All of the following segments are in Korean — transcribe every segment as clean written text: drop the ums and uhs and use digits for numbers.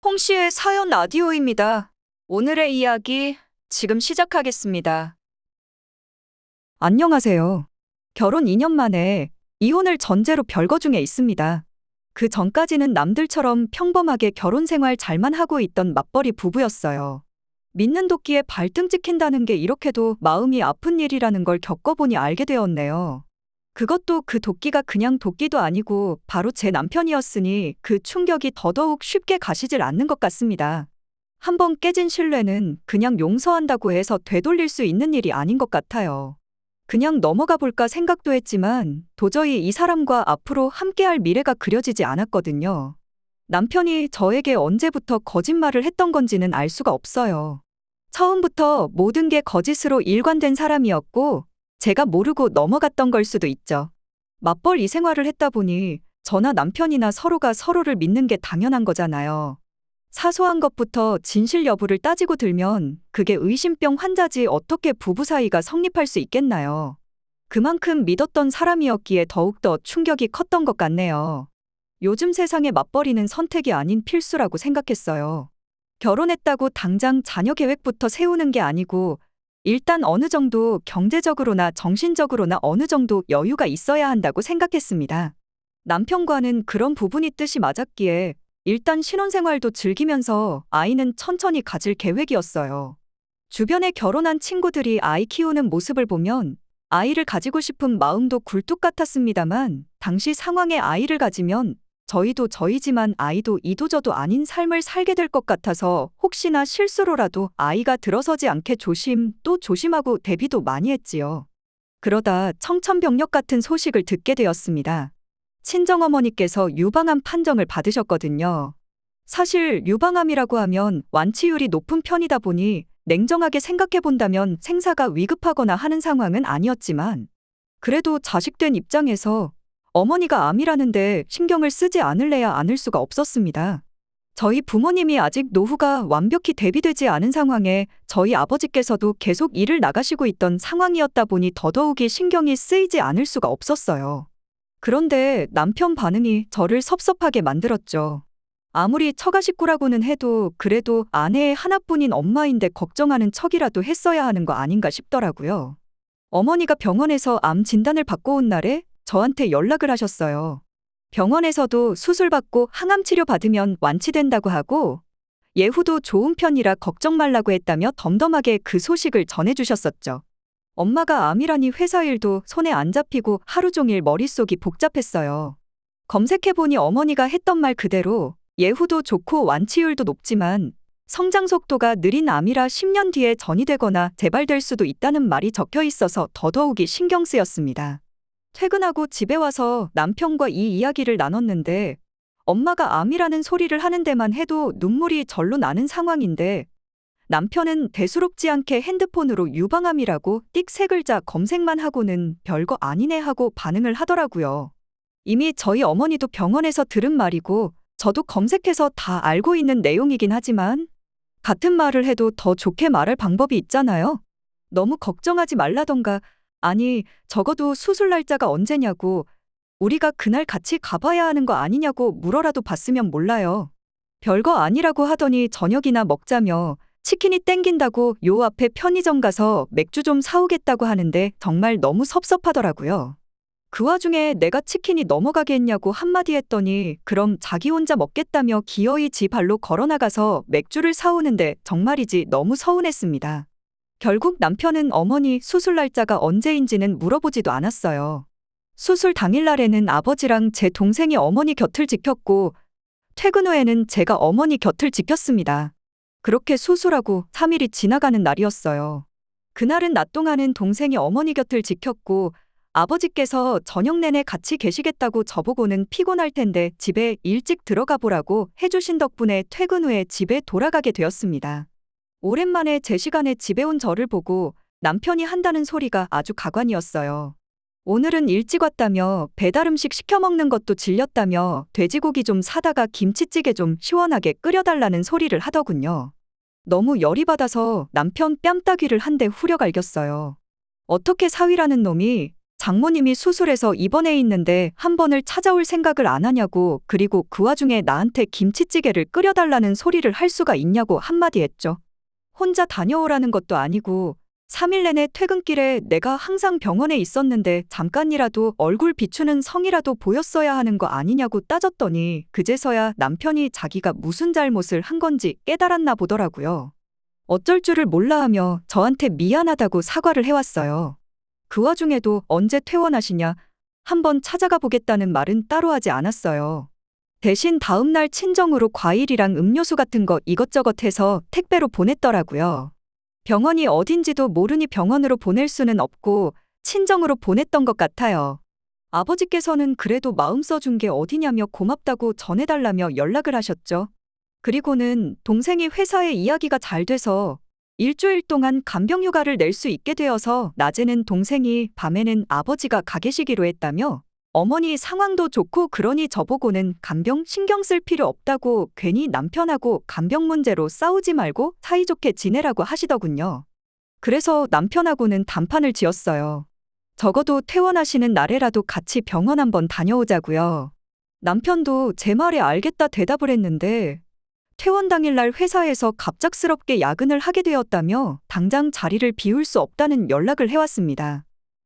홍씨의 사연 라디오입니다. 오늘의 이야기 지금 시작하겠습니다. 안녕하세요. 결혼 2년 만에 이혼을 전제로 별거 중에 있습니다. 그 전까지는 남들처럼 평범하게 결혼 생활 잘만 하고 있던 맞벌이 부부였어요. 믿는 도끼에 발등 찍힌다는 게 이렇게도 마음이 아픈 일이라는 걸 겪어보니 알게 되었네요. 그것도 그 도끼가 그냥 도끼도 아니고 바로 제 남편이었으니 그 충격이 더더욱 쉽게 가시질 않는 것 같습니다. 한번 깨진 신뢰는 그냥 용서한다고 해서 되돌릴 수 있는 일이 아닌 것 같아요. 그냥 넘어가 볼까 생각도 했지만 도저히 이 사람과 앞으로 함께할 미래가 그려지지 않았거든요. 남편이 저에게 언제부터 거짓말을 했던 건지는 알 수가 없어요. 처음부터 모든 게 거짓으로 일관된 사람이었고 제가 모르고 넘어갔던 걸 수도 있죠. 맞벌이 생활을 했다 보니 저나 남편이나 서로가 서로를 믿는 게 당연한 거잖아요. 사소한 것부터 진실 여부를 따지고 들면 그게 의심병 환자지 어떻게 부부 사이가 성립할 수 있겠나요? 그만큼 믿었던 사람이었기에 더욱더 충격이 컸던 것 같네요. 요즘 세상의 맞벌이는 선택이 아닌 필수라고 생각했어요. 결혼했다고 당장 자녀 계획부터 세우는 게 아니고 일단 어느 정도 경제적으로나 정신적으로나 어느 정도 여유가 있어야 한다고 생각했습니다. 남편과는 그런 부분이 뜻이 맞았기에 일단 신혼생활도 즐기면서 아이는 천천히 가질 계획이었어요. 주변에 결혼한 친구들이 아이 키우는 모습을 보면 아이를 가지고 싶은 마음도 굴뚝 같았습니다만 당시 상황에 아이를 가지면 저희도 저희지만 아이도 이도저도 아닌 삶을 살게 될 것 같아서 혹시나 실수로라도 아이가 들어서지 않게 조심 또 조심하고 대비도 많이 했지요. 그러다 청천벽력 같은 소식을 듣게 되었습니다. 친정어머니께서 유방암 판정을 받으셨거든요. 사실 유방암이라고 하면 완치율이 높은 편이다 보니 냉정하게 생각해 본다면 생사가 위급하거나 하는 상황은 아니었지만 그래도 자식된 입장에서 어머니가 암이라는데 신경을 쓰지 않을래야 않을 수가 없었습니다. 저희 부모님이 아직 노후가 완벽히 대비되지 않은 상황에 저희 아버지께서도 계속 일을 나가시고 있던 상황이었다 보니 더더욱이 신경이 쓰이지 않을 수가 없었어요. 그런데 남편 반응이 저를 섭섭하게 만들었죠. 아무리 처가 식구라고는 해도 그래도 아내의 하나뿐인 엄마인데 걱정하는 척이라도 했어야 하는 거 아닌가 싶더라고요. 어머니가 병원에서 암 진단을 받고 온 날에 저한테 연락을 하셨어요. 병원에서도 수술받고 항암 치료 받으면 완치된다고 하고 예후도 좋은 편이라 걱정 말라고 했다며 덤덤하게 그 소식을 전해주셨었죠. 엄마가 암이라니 회사 일도 손에 안 잡히고 하루 종일 머릿속이 복잡했어요. 검색해보니 어머니가 했던 말 그대로 예후도 좋고 완치율도 높지만 성장 속도가 느린 암이라 10년 뒤에 전이 되거나 재발될 수도 있다는 말이 적혀 있어서 더더욱이 신경 쓰였습니다. 퇴근하고 집에 와서 남편과 이 이야기를 나눴는데 엄마가 암이라는 소리를 하는 데만 해도 눈물이 절로 나는 상황인데 남편은 대수롭지 않게 핸드폰으로 유방암이라고 띡 세 글자 검색만 하고는 별거 아니네 하고 반응을 하더라고요. 이미 저희 어머니도 병원에서 들은 말이고 저도 검색해서 다 알고 있는 내용이긴 하지만 같은 말을 해도 더 좋게 말할 방법이 있잖아요. 너무 걱정하지 말라던가 아니 적어도 수술 날짜가 언제냐고 우리가 그날 같이 가봐야 하는 거 아니냐고 물어라도 봤으면 몰라요. 별거 아니라고 하더니 저녁이나 먹자며 치킨이 땡긴다고 요 앞에 편의점 가서 맥주 좀 사오겠다고 하는데 정말 너무 섭섭하더라고요. 그 와중에 내가 치킨이 넘어가게 했냐고 한마디 했더니 그럼 자기 혼자 먹겠다며 기어이 지 발로 걸어나가서 맥주를 사오는데 정말이지 너무 서운했습니다. 결국 남편은 어머니 수술 날짜가 언제인지는 물어보지도 않았어요. 수술 당일날에는 아버지랑 제 동생이 어머니 곁을 지켰고 퇴근 후에는 제가 어머니 곁을 지켰습니다. 그렇게 수술하고 3일이 지나가는 날이었어요. 그날은 낮 동안은 동생이 어머니 곁을 지켰고 아버지께서 저녁 내내 같이 계시겠다고 저보고는 피곤할 텐데 집에 일찍 들어가 보라고 해주신 덕분에 퇴근 후에 집에 돌아가게 되었습니다. 오랜만에 제 시간에 집에 온 저를 보고 남편이 한다는 소리가 아주 가관이었어요. 오늘은 일찍 왔다며 배달 음식 시켜 먹는 것도 질렸다며 돼지고기 좀 사다가 김치찌개 좀 시원하게 끓여달라는 소리를 하더군요. 너무 열이 받아서 남편 뺨따귀를 한 대 후려 갈겼어요. 어떻게 사위라는 놈이 장모님이 수술해서 입원해 있는데 한 번을 찾아올 생각을 안 하냐고, 그리고 그 와중에 나한테 김치찌개를 끓여달라는 소리를 할 수가 있냐고 한마디 했죠. 혼자 다녀오라는 것도 아니고 3일 내내 퇴근길에 내가 항상 병원에 있었는데 잠깐이라도 얼굴 비추는 성이라도 보였어야 하는 거 아니냐고 따졌더니 그제서야 남편이 자기가 무슨 잘못을 한 건지 깨달았나 보더라고요. 어쩔 줄을 몰라 하며 저한테 미안하다고 사과를 해왔어요. 그 와중에도 언제 퇴원하시냐, 한번 찾아가 보겠다는 말은 따로 하지 않았어요. 대신 다음날 친정으로 과일이랑 음료수 같은 거 이것저것 해서 택배로 보냈더라고요. 병원이 어딘지도 모르니 병원으로 보낼 수는 없고 친정으로 보냈던 것 같아요. 아버지께서는 그래도 마음 써준 게 어디냐며 고맙다고 전해달라며 연락을 하셨죠. 그리고는 동생이 회사에 이야기가 잘 돼서 일주일 동안 간병휴가를 낼 수 있게 되어서 낮에는 동생이, 밤에는 아버지가 가 계시기로 했다며 어머니 상황도 좋고 그러니 저보고는 간병 신경 쓸 필요 없다고, 괜히 남편하고 간병 문제로 싸우지 말고 사이좋게 지내라고 하시더군요. 그래서 남편하고는 단판을 지었어요. 적어도 퇴원하시는 날에라도 같이 병원 한번 다녀오자고요. 남편도 제 말에 알겠다 대답을 했는데 퇴원 당일날 회사에서 갑작스럽게 야근을 하게 되었다며 당장 자리를 비울 수 없다는 연락을 해왔습니다.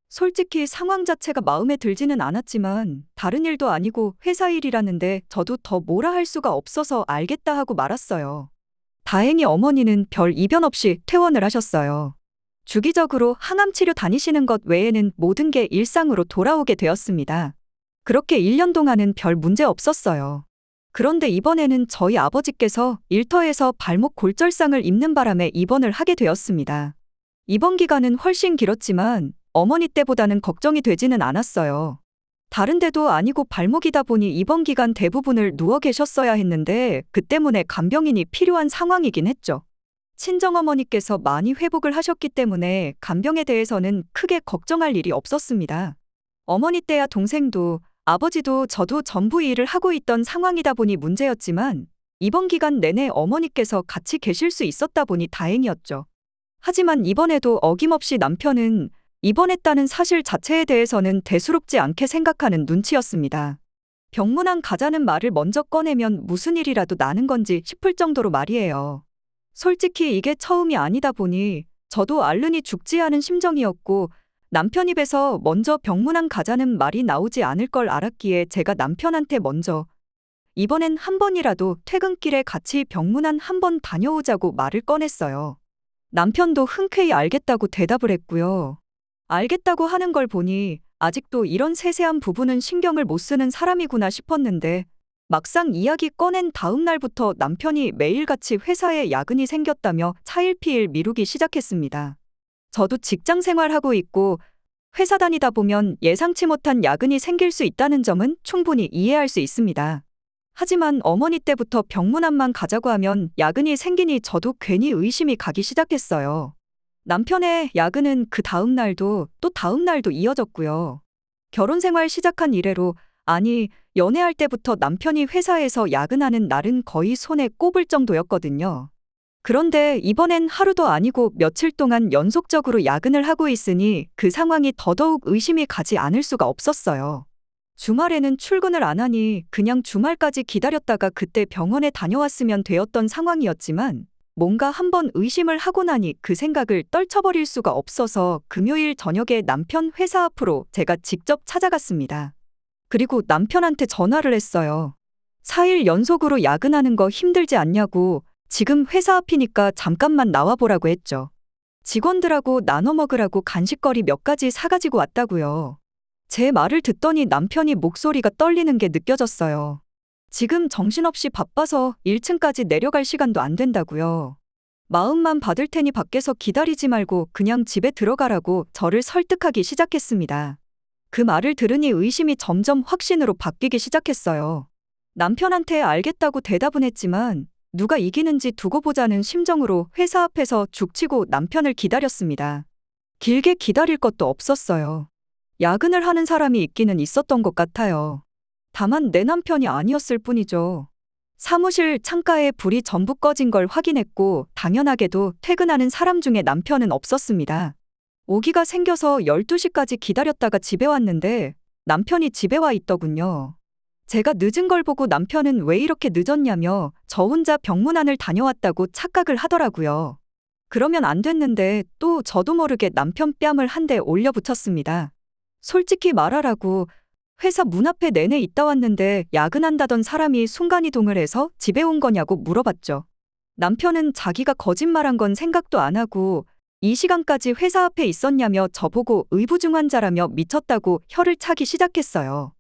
솔직히 상황 자체가 마음에 들지는 않았지만 다른 일도 아니고 회사 일이라는데 저도 더 뭐라 할 수가 없어서 알겠다 하고 말았어요. 다행히 어머니는 별 이변 없이 퇴원을 하셨어요. 주기적으로 항암 치료 다니시는 것 외에는 모든 게 일상으로 돌아오게 되었습니다. 그렇게 1년 동안은 별 문제 없었어요. 그런데 이번에는 저희 아버지께서 일터에서 발목 골절상을 입는 바람에 입원을 하게 되었습니다. 입원 기간은 훨씬 길었지만 어머니 때보다는 걱정이 되지는 않았어요. 다른 데도 아니고 발목이다 보니 입원 기간 대부분을 누워 계셨어야 했는데 그 때문에 간병인이 필요한 상황이긴 했죠. 친정어머니께서 많이 회복을 하셨기 때문에 간병에 대해서는 크게 걱정할 일이 없었습니다. 어머니 때야 동생도 아버지도 저도 전부 일을 하고 있던 상황이다 보니 문제였지만 입원 기간 내내 어머니께서 같이 계실 수 있었다 보니 다행이었죠. 하지만 이번에도 어김없이 남편은 입원했다는 사실 자체에 대해서는 대수롭지 않게 생각하는 눈치였습니다. 병문안 가자는 말을 먼저 꺼내면 무슨 일이라도 나는 건지 싶을 정도로 말이에요. 솔직히 이게 처음이 아니다 보니 저도 앓으니 죽지 않은 심정이었고 남편 입에서 먼저 병문안 가자는 말이 나오지 않을 걸 알았기에 제가 남편한테 먼저 이번엔 한 번이라도 퇴근길에 같이 병문안 한번 다녀오자고 말을 꺼냈어요. 남편도 흔쾌히 알겠다고 대답을 했고요. 알겠다고 하는 걸 보니 아직도 이런 세세한 부분은 신경을 못 쓰는 사람이구나 싶었는데 막상 이야기 꺼낸 다음 날부터 남편이 매일같이 회사에 야근이 생겼다며 차일피일 미루기 시작했습니다. 저도 직장 생활하고 있고 회사 다니다 보면 예상치 못한 야근이 생길 수 있다는 점은 충분히 이해할 수 있습니다. 하지만 어머니 때부터 병문안만 가자고 하면 야근이 생기니 저도 괜히 의심이 가기 시작했어요. 남편의 야근은 그 다음 날도 또 다음 날도 이어졌고요. 결혼 생활 시작한 이래로, 아니 연애할 때부터 남편이 회사에서 야근하는 날은 거의 손에 꼽을 정도였거든요. 그런데 이번엔 하루도 아니고 며칠 동안 연속적으로 야근을 하고 있으니 그 상황이 더더욱 의심이 가지 않을 수가 없었어요. 주말에는 출근을 안 하니 그냥 주말까지 기다렸다가 그때 병원에 다녀왔으면 되었던 상황이었지만 뭔가 한번 의심을 하고 나니 그 생각을 떨쳐버릴 수가 없어서 금요일 저녁에 남편 회사 앞으로 제가 직접 찾아갔습니다. 그리고 남편한테 전화를 했어요. 4일 연속으로 야근하는 거 힘들지 않냐고, 지금 회사 앞이니까 잠깐만 나와보라고 했죠. 직원들하고 나눠 먹으라고 간식거리 몇 가지 사가지고 왔다고요. 제 말을 듣더니 남편이 목소리가 떨리는 게 느껴졌어요. 지금 정신없이 바빠서 1층까지 내려갈 시간도 안 된다고요. 마음만 받을 테니 밖에서 기다리지 말고 그냥 집에 들어가라고 저를 설득하기 시작했습니다. 그 말을 들으니 의심이 점점 확신으로 바뀌기 시작했어요. 남편한테 알겠다고 대답은 했지만 누가 이기는지 두고 보자는 심정으로 회사 앞에서 죽치고 남편을 기다렸습니다. 길게 기다릴 것도 없었어요. 야근을 하는 사람이 있기는 있었던 것 같아요. 다만 내 남편이 아니었을 뿐이죠. 사무실 창가에 불이 전부 꺼진 걸 확인했고 당연하게도 퇴근하는 사람 중에 남편은 없었습니다. 오기가 생겨서 12시까지 기다렸다가 집에 왔는데 남편이 집에 와 있더군요. 제가 늦은 걸 보고 남편은 왜 이렇게 늦었냐며 저 혼자 병문안을 다녀왔다고 착각을 하더라고요. 그러면 안 됐는데 또 저도 모르게 남편 뺨을 한 대 올려붙였습니다. 솔직히 말하라고. 회사 문 앞에 내내 있다 왔는데 야근한다던 사람이 순간이동을 해서 집에 온 거냐고 물어봤죠. 남편은 자기가 거짓말한 건 생각도 안 하고 이 시간까지 회사 앞에 있었냐며 저보고 의부중환자라며 미쳤다고 혀를 차기 시작했어요.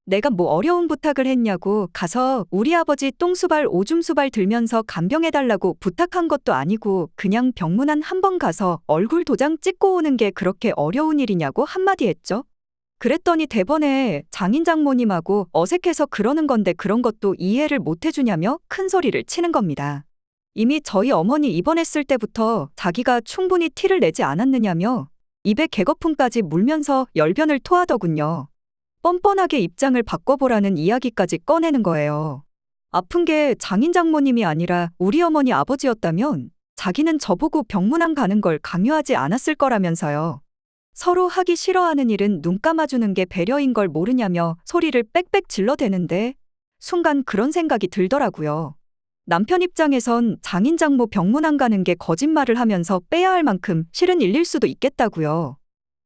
내가 뭐 어려운 부탁을 했냐고 가서 우리 아버지 똥수발 오줌수발 들면서 간병해달라고 부탁한 것도 아니고 그냥 병문안 한번 가서 얼굴 도장 찍고 오는 게 그렇게 어려운 일이냐고 한마디 했죠. 그랬더니 대번에 장인 장모님하고 어색해서 그러는 건데 그런 것도 이해를 못 해주냐며 큰 소리를 치는 겁니다. 이미 저희 어머니 입원했을 때부터 자기가 충분히 티를 내지 않았느냐며 입에 개거품까지 물면서 열변을 토하더군요. 뻔뻔하게 입장을 바꿔보라는 이야기까지 꺼내는 거예요. 아픈 게 장인 장모님이 아니라 우리 어머니 아버지였다면 자기는 저보고 병문안 가는 걸 강요하지 않았을 거라면서요. 서로 하기 싫어하는 일은 눈 감아주는 게 배려인 걸 모르냐며 소리를 빽빽 질러대는데 순간 그런 생각이 들더라고요. 남편 입장에선 장인 장모 병문안 가는 게 거짓말을 하면서 빼야 할 만큼 실은 일일 수도 있겠다고요.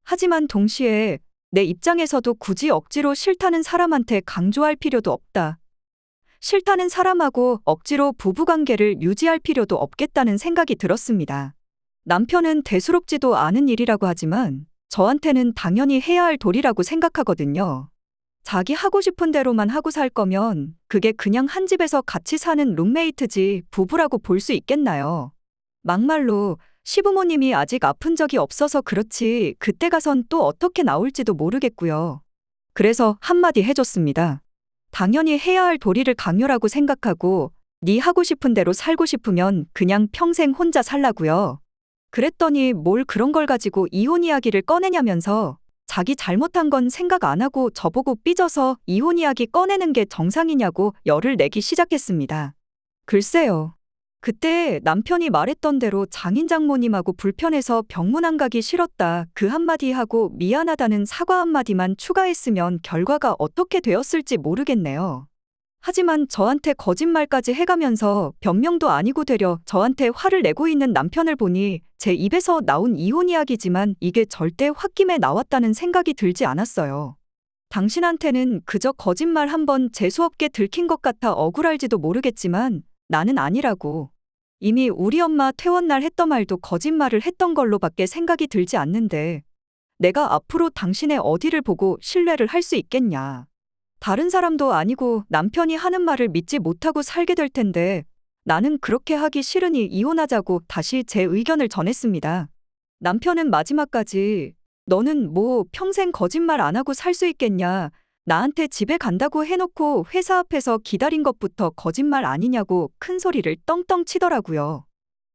하지만 동시에 내 입장에서도 굳이 억지로 싫다는 사람한테 강조할 필요도 없다. 싫다는 사람하고 억지로 부부관계를 유지할 필요도 없겠다는 생각이 들었습니다. 남편은 대수롭지도 않은 일이라고 하지만 저한테는 당연히 해야 할 도리라고 생각하거든요. 자기 하고 싶은 대로만 하고 살 거면 그게 그냥 한 집에서 같이 사는 룸메이트지 부부라고 볼 수 있겠나요? 막말로 시부모님이 아직 아픈 적이 없어서 그렇지 그때 가선 또 어떻게 나올지도 모르겠고요. 그래서 한마디 해줬습니다. 당연히 해야 할 도리를 강요라고 생각하고 네 하고 싶은 대로 살고 싶으면 그냥 평생 혼자 살라고요. 그랬더니 뭘 그런 걸 가지고 이혼 이야기를 꺼내냐면서 자기 잘못한 건 생각 안 하고 저보고 삐져서 이혼 이야기 꺼내는 게 정상이냐고 열을 내기 시작했습니다. 글쎄요. 그때 남편이 말했던 대로 장인 장모님하고 불편해서 병문안 가기 싫었다 그 한마디 하고 미안하다는 사과 한마디만 추가했으면 결과가 어떻게 되었을지 모르겠네요. 하지만 저한테 거짓말까지 해가면서 변명도 아니고 되려 저한테 화를 내고 있는 남편을 보니 제 입에서 나온 이혼 이야기지만 이게 절대 홧김에 나왔다는 생각이 들지 않았어요. 당신한테는 그저 거짓말 한번 재수없게 들킨 것 같아 억울할지도 모르겠지만 나는 아니라고. 이미 우리 엄마 퇴원날 했던 말도 거짓말을 했던 걸로밖에 생각이 들지 않는데 내가 앞으로 당신의 어디를 보고 신뢰를 할 수 있겠냐. 다른 사람도 아니고 남편이 하는 말을 믿지 못하고 살게 될 텐데 나는 그렇게 하기 싫으니 이혼하자고 다시 제 의견을 전했습니다. 남편은 마지막까지 너는 뭐 평생 거짓말 안 하고 살 수 있겠냐. 나한테 집에 간다고 해놓고 회사 앞에서 기다린 것부터 거짓말 아니냐고 큰 소리를 떵떵 치더라고요.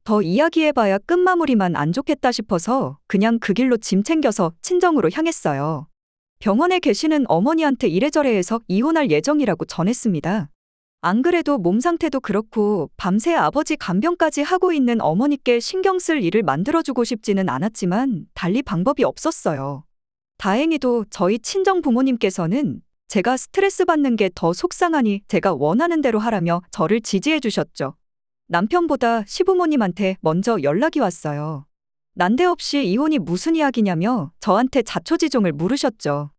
더 이야기해봐야 끝마무리만 안 좋겠다 싶어서 그냥 그 길로 짐 챙겨서 친정으로 향했어요. 병원에 계시는 어머니한테 이래저래 해서 이혼할 예정이라고 전했습니다. 안 그래도 몸 상태도 그렇고 밤새 아버지 간병까지 하고 있는 어머니께 신경 쓸 일을 만들어주고 싶지는 않았지만 달리 방법이 없었어요. 다행히도 저희 친정 부모님께서는 제가 스트레스 받는 게 더 속상하니 제가 원하는 대로 하라며 저를 지지해 주셨죠. 남편보다 시부모님한테 먼저 연락이 왔어요. 난데없이 이혼이 무슨 이야기냐며 저한테 자초지종을 물으셨죠.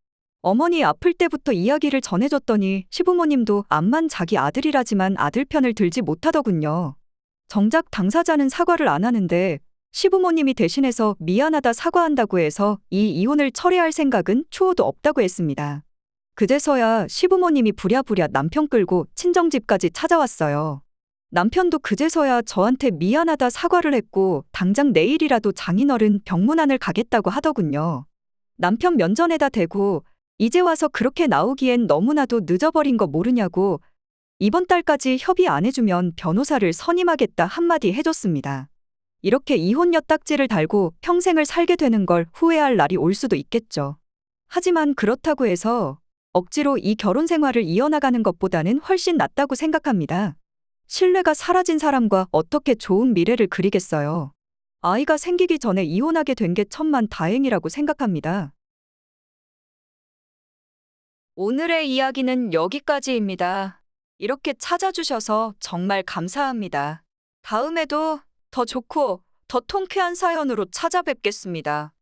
어머니 아플 때부터 이야기를 전해줬더니 시부모님도 암만 자기 아들이라지만 아들 편을 들지 못하더군요. 정작 당사자는 사과를 안 하는데 시부모님이 대신해서 미안하다 사과한다고 해서 이 이혼을 철회할 생각은 추호도 없다고 했습니다. 그제서야 시부모님이 부랴부랴 남편 끌고 친정집까지 찾아왔어요. 남편도 그제서야 저한테 미안하다 사과를 했고 당장 내일이라도 장인어른 병문안을 가겠다고 하더군요. 남편 면전에다 대고 이제 와서 그렇게 나오기엔 너무나도 늦어버린 거 모르냐고 이번 달까지 협의 안 해주면 변호사를 선임하겠다 한마디 해줬습니다. 이렇게 이혼녀 딱지를 달고 평생을 살게 되는 걸 후회할 날이 올 수도 있겠죠. 하지만 그렇다고 해서 억지로 이 결혼 생활을 이어나가는 것보다는 훨씬 낫다고 생각합니다. 신뢰가 사라진 사람과 어떻게 좋은 미래를 그리겠어요. 아이가 생기기 전에 이혼하게 된 게 천만 다행이라고 생각합니다. 오늘의 이야기는 여기까지입니다. 이렇게 찾아주셔서 정말 감사합니다. 다음에도 더 좋고 더 통쾌한 사연으로 찾아뵙겠습니다.